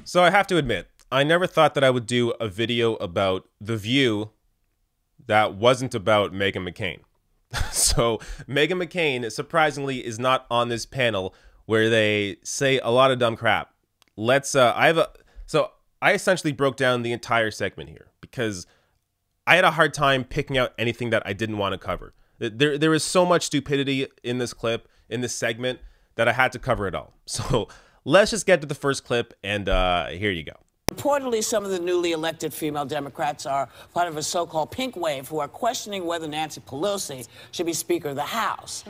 So I have to admit, I never thought that I would do a video about The View that wasn't about Meghan McCain. So Meghan McCain, surprisingly, is not on this panel where they say a lot of dumb crap. So I essentially broke down the entire segment here because I had a hard time picking out anything that I didn't want to cover. There is so much stupidity in this clip, in this segment, that I had to cover it all. So let's just get to the first clip, and here you go. Reportedly, some of the newly elected female Democrats are part of a so-called pink wave who are questioning whether Nancy Pelosi should be Speaker of the House.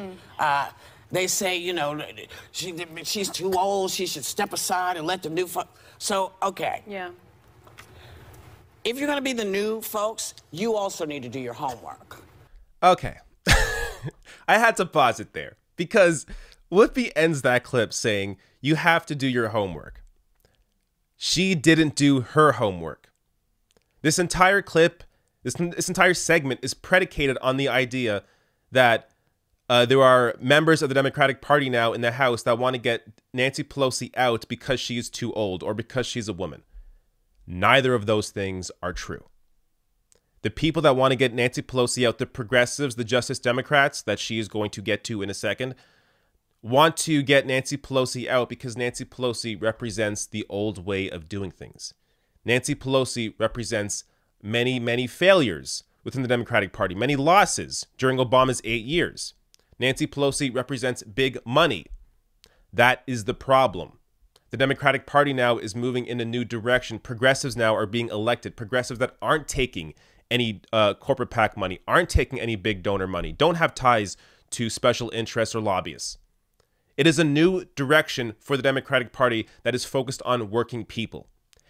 They say, you know, she's too old, she should step aside and let the new folks. So, okay. Yeah. If you're going to be the new folks, you also need to do your homework. Okay. I had to pause it there because Whoopi ends that clip saying, you have to do your homework. She didn't do her homework. This entire clip, this entire segment is predicated on the idea that there are members of the Democratic Party now in the House that want to get Nancy Pelosi out because she is too old or because she's a woman. Neither of those things are true. The people that want to get Nancy Pelosi out, the progressives, the Justice Democrats that she is going to get to in a second, want to get Nancy Pelosi out because Nancy Pelosi represents the old way of doing things. Nancy Pelosi represents many, many failures within the Democratic Party, many losses during Obama's 8 years. Nancy Pelosi represents big money. That is the problem. The Democratic Party now is moving in a new direction. Progressives now are being elected. Progressives that aren't taking any corporate PAC money, aren't taking any big donor money, don't have ties to special interests or lobbyists. It is a new direction for the Democratic Party that is focused on working people.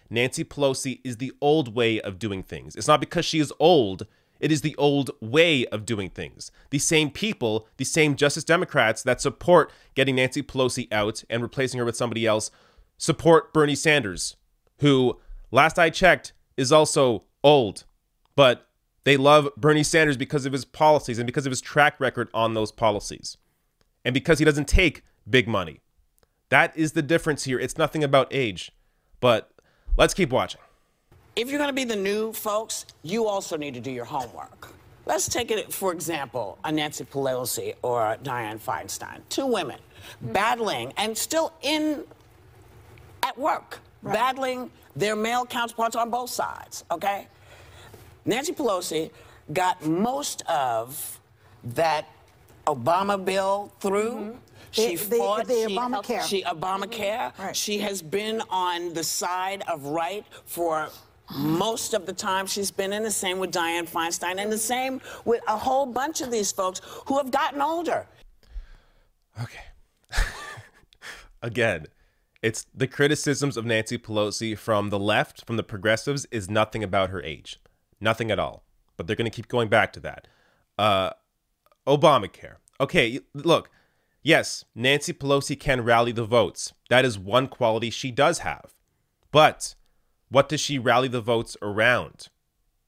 Nancy Pelosi is the old way of doing things. It's not because she is old. It is the old way of doing things. The same people, the same Justice Democrats that support getting Nancy Pelosi out and replacing her with somebody else, support Bernie Sanders, who, last I checked, is also old. But they love Bernie Sanders because of his policies and because of his track record on those policies. And because he doesn't take big money. That is the difference here. It's nothing about age. But let's keep watching. If you're going to be the new folks, you also need to do your homework. Let's take it, for example, a Nancy Pelosi or a Dianne Feinstein. Two women battling and still at work, battling their male counterparts on both sides, okay? Nancy Pelosi got most of that Obama bill through. She fought the Obamacare. Obamacare. Right. She has been on the side of right for most of the time she's been in. The same with Dianne Feinstein, and the same with a whole bunch of these folks who have gotten older. Okay. Again, it's the criticisms of Nancy Pelosi from the left, from the progressives, is nothing about her age. Nothing at all. But they're going to keep going back to that. Obamacare. Okay, look. Yes, Nancy Pelosi can rally the votes. That is one quality she does have. But what does she rally the votes around?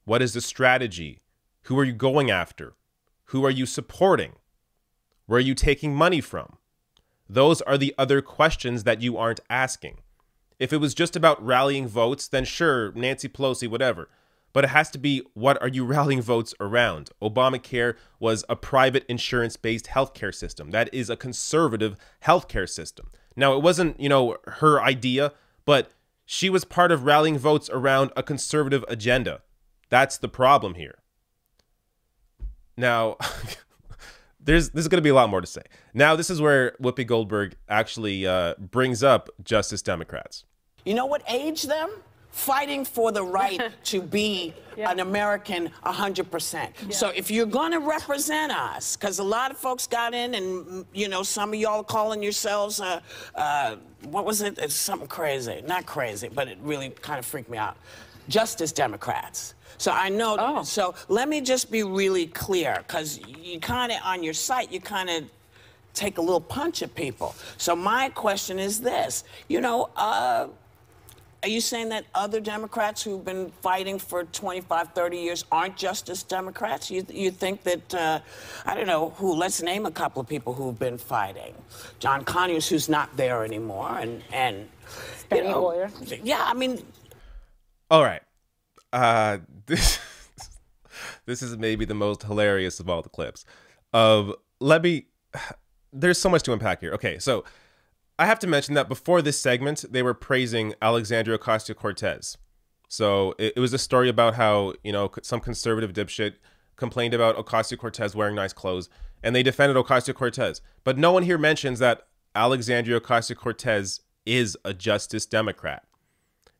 What is the strategy? Who are you going after? Who are you supporting? Where are you taking money from? Those are the other questions that you aren't asking. If it was just about rallying votes, then sure, Nancy Pelosi, whatever. But it has to be, what are you rallying votes around? Obamacare was a private insurance-based healthcare system. That is a conservative healthcare system. Now, it wasn't, her idea, but she was part of rallying votes around a conservative agenda. That's the problem here. Now, there's going to be a lot more to say. Now, this is where Whoopi Goldberg actually brings up Justice Democrats. You know what aged them? Fighting for the right to be an American 100%. Yeah. So if you're going to represent us, because a lot of folks got in and, some of y'all are calling yourselves, what was it? It's something crazy. Not crazy, but it really kind of freaked me out. Justice Democrats. So I know, So let me just be really clear, because you kind of, on your site, you kind of take a little punch at people. So my question is this, Are you saying that other Democrats who've been fighting for 25, 30 years aren't Justice Democrats? You think that, I don't know, let's name a couple of people who've been fighting. John Conyers, who's not there anymore, and you know, Hoyer. Yeah, I mean. All right. This is maybe the most hilarious of all the clips. There's so much to unpack here. Okay, so I have to mention that before this segment, they were praising Alexandria Ocasio-Cortez. So it was a story about how, you know, some conservative dipshit complained about Ocasio-Cortez wearing nice clothes, and they defended Ocasio-Cortez. But no one here mentions that Alexandria Ocasio-Cortez is a Justice Democrat.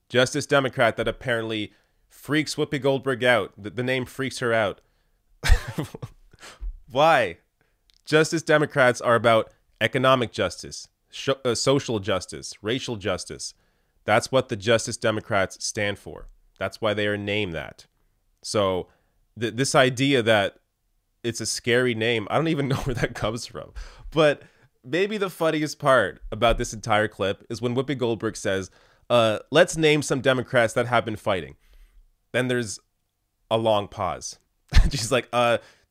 Justice Democrat that apparently freaks Whoopi Goldberg out. The name freaks her out. Why? Justice Democrats are about economic justice, social justice, racial justice. That's what the Justice Democrats stand for. That's why they are named that. So this idea that it's a scary name, I don't even know where that comes from. But maybe the funniest part about this entire clip is when Whoopi Goldberg says, let's name some Democrats that have been fighting. Then there's a long pause. She's like,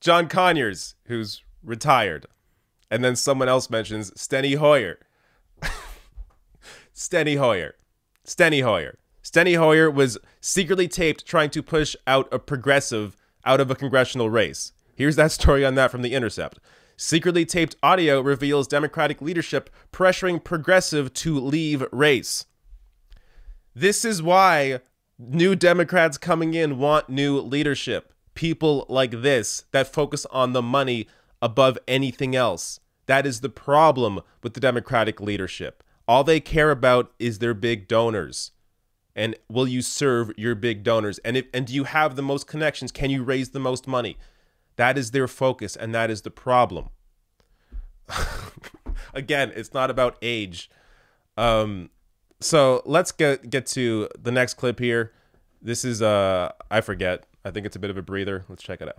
John Conyers, who's retired. And then someone else mentions Steny Hoyer. Steny Hoyer. Steny Hoyer. Steny Hoyer was secretly taped trying to push out a progressive out of a congressional race. Here's that story on that from The Intercept. Secretly taped audio reveals Democratic leadership pressuring progressive to leave race. This is why new Democrats coming in want new leadership. People like this that focus on the money above anything else. That is the problem with the Democratic leadership. All they care about is their big donors. And will you serve your big donors? And do you have the most connections? Can you raise the most money? That is their focus, and that is the problem. Again, it's not about age. So let's get to the next clip here. This is, I forget. I think it's a bit of a breather. Let's check it out.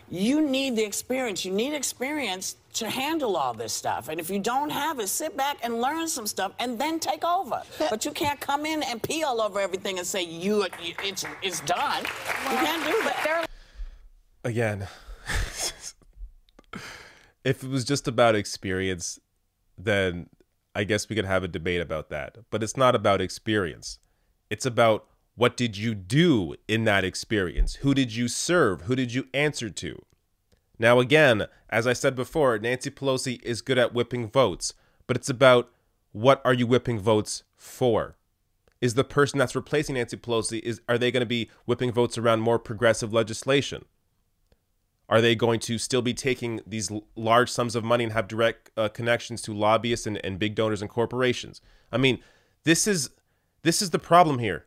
You need the experience. You need experience to handle all this stuff. And if you don't have it, sit back and learn some stuff and then take over. But you can't come in and pee all over everything and say, it's done. You can't do that. Again, if it was just about experience, then I guess we could have a debate about that. But it's not about experience. It's about what did you do in that experience? Who did you serve? Who did you answer to? Now, again, as I said before, Nancy Pelosi is good at whipping votes, but it's about what are you whipping votes for? Is the person that's replacing Nancy Pelosi, are they going to be whipping votes around more progressive legislation? Are they going to still be taking these large sums of money and have direct connections to lobbyists and big donors and corporations? I mean, this is the problem here.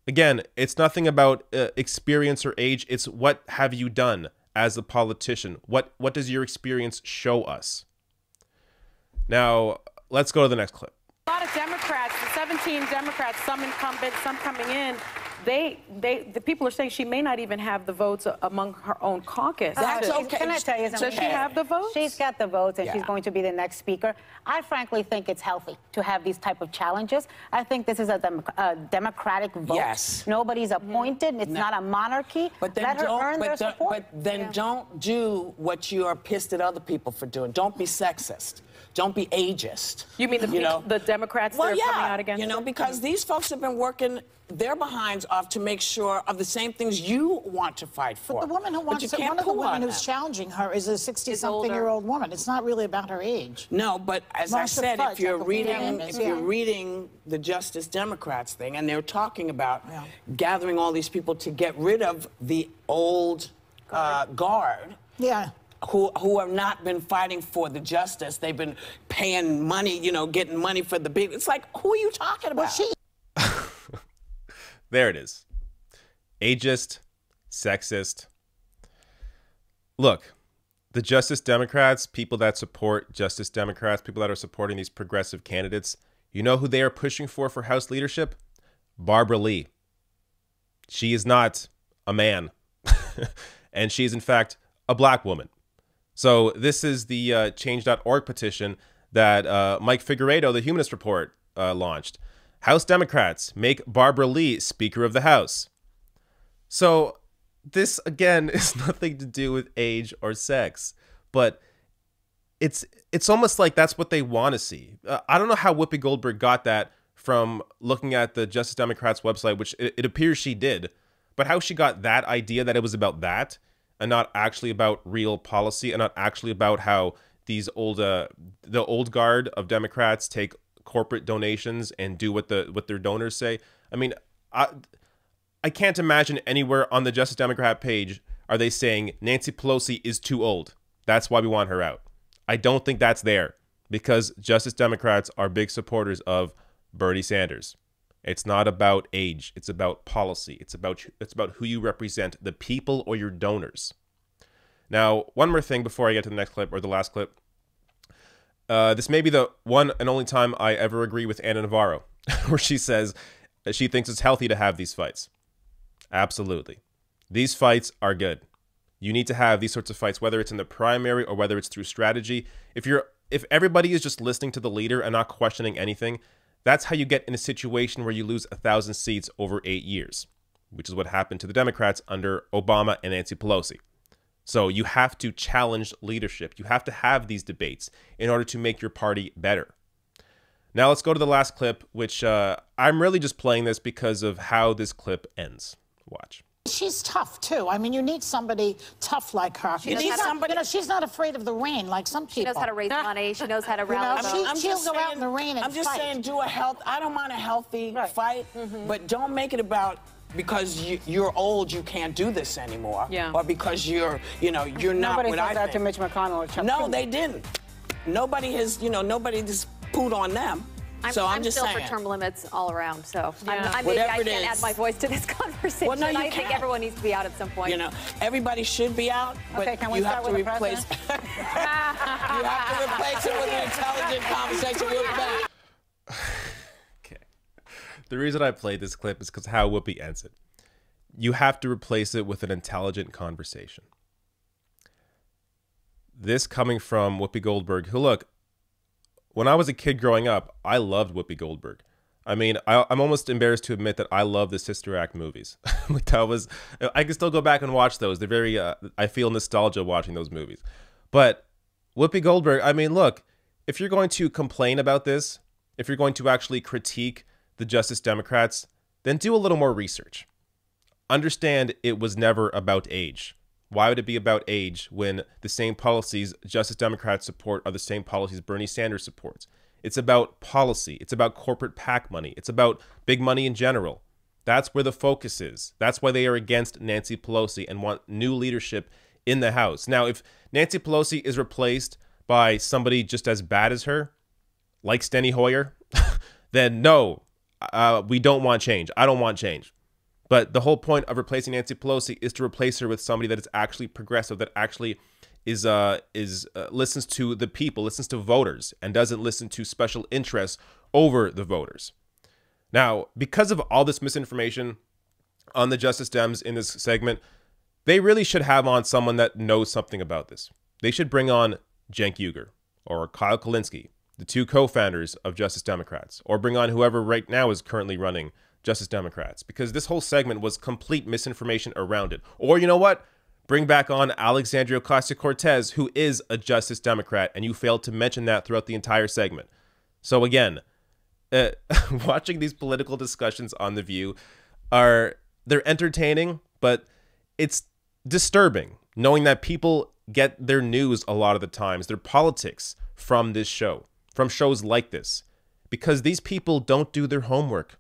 Again, it's nothing about experience or age. It's what have you done as a politician? What does your experience show us? Now, let's go to the next clip. A lot of Democrats, the 17 Democrats, some incumbents, some coming in, the people are saying she may not even have the votes among her own caucus. That's okay. Can I tell you something? Does she have the votes? She's got the votes, and Yeah. she's going to be the next speaker. I frankly think it's healthy to have these type of challenges. I think this is a democratic vote. Yes. Nobody's appointed. It's not a monarchy. But then Let her earn their support. But then don't do what you are pissed at other people for doing. Don't be sexist. Don't be ageist. You mean the Democrats that are coming out against her? Because these folks have been working their behinds off to make sure of the same things you want to fight for. But the woman who wants to, one of the women who's challenging her is a 60-something-year-old woman. It's not really about her age. No, but as I Marsha said, Fudge, if you're Uncle William reading the Justice Democrats thing, and they're talking about gathering all these people to get rid of the old guard. Yeah. Who have not been fighting for the justice. They've been paying money, getting money for the big. It's like, who are you talking about? There it is. Ageist, sexist. Look, the Justice Democrats, people that support Justice Democrats, people that are supporting these progressive candidates, you know who they are pushing for House leadership? Barbara Lee. She is not a man. And she is, in fact, a black woman. So this is the change.org petition that Mike Figueredo, the Humanist Report, launched. House Democrats make Barbara Lee Speaker of the House. So this, again, is nothing to do with age or sex, but it's almost like that's what they want to see. I don't know how Whoopi Goldberg got that from looking at the Justice Democrats website, which it appears she did, but how she got that idea that it was about that and not actually about real policy and not actually about how these the old guard of Democrats take corporate donations and do what their donors say. I mean, I can't imagine anywhere on the Justice Democrat page are they saying Nancy Pelosi is too old. That's why we want her out. I don't think that's there because Justice Democrats are big supporters of Bernie Sanders. It's not about age. It's about policy. It's about who you represent, the people or your donors. Now, one more thing before I get to the next clip or the last clip. This may be the one and only time I ever agree with Ana Navarro, where she says that she thinks it's healthy to have these fights. Absolutely. These fights are good. You need to have these sorts of fights, whether it's in the primary or whether it's through strategy. If everybody is just listening to the leader and not questioning anything, that's how you get in a situation where you lose 1,000 seats over 8 years, which is what happened to the Democrats under Obama and Nancy Pelosi. So you have to challenge leadership. You have to have these debates in order to make your party better. Now let's go to the last clip, which I'm really just playing this because of how this clip ends. Watch. She's tough, too. I mean, you need somebody tough like her. She's not afraid of the rain like some people. She knows how to raise money. She knows how to rally votes. She'll go out in the rain and I'm just saying, I don't mind a healthy fight, but don't make it about because you're old, you can't do this anymore. Yeah. Or because you're not Nobody what said I that think. to Mitch McConnell or Chuck No, Schumer. they didn't. Nobody just pooed on them. I'm just still saying. for term limits all around, so I Whatever can't add my voice to this conversation. Well, no, you I think can't. everyone needs to be out at some point. Everybody should be out, but Okay, can we you start have to with the replace. You have to replace it with an intelligent conversation. We'll be back. Okay. The reason I played this clip is because how Whoopi ends it. You have to replace it with an intelligent conversation. This coming from Whoopi Goldberg, who, look, when I was a kid growing up, I loved Whoopi Goldberg. I mean, I'm almost embarrassed to admit that I love the Sister Act movies. I can still go back and watch those. They're very, I feel nostalgia watching those movies. But Whoopi Goldberg, I mean, look, if you're going to complain about this, if you're going to actually critique the Justice Democrats, then do a little more research. Understand it was never about age. Why would it be about age when the same policies Justice Democrats support are the same policies Bernie Sanders supports? It's about policy. It's about corporate PAC money. It's about big money in general. That's where the focus is. That's why they are against Nancy Pelosi and want new leadership in the House. Now, if Nancy Pelosi is replaced by somebody just as bad as her, like Steny Hoyer, then no, we don't want change. I don't want change. But the whole point of replacing Nancy Pelosi is to replace her with somebody that is actually progressive, that actually is listens to the people, listens to voters, and doesn't listen to special interests over the voters. Now, because of all this misinformation on the Justice Dems in this segment, they really should have on someone that knows something about this. They should bring on Cenk Uygur or Kyle Kulinski, the two co-founders of Justice Democrats, or bring on whoever right now is currently running Justice Democrats, because this whole segment was complete misinformation around it. Or you know what? Bring back on Alexandria Ocasio-Cortez, who is a Justice Democrat, and you failed to mention that throughout the entire segment. So again, watching these political discussions on The View they're entertaining, but it's disturbing knowing that people get their news a lot of the times, their politics, from this show, from shows like this, because these people don't do their homework.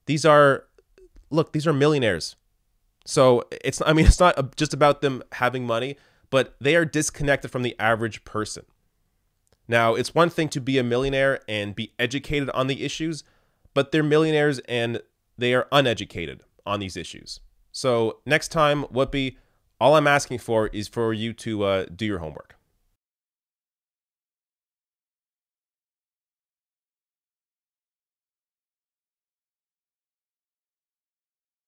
These are millionaires. So it's not just about them having money, but they are disconnected from the average person. Now, it's one thing to be a millionaire and be educated on the issues, but they're millionaires and they are uneducated on these issues. So next time, Whoopi, all I'm asking for is for you to do your homework.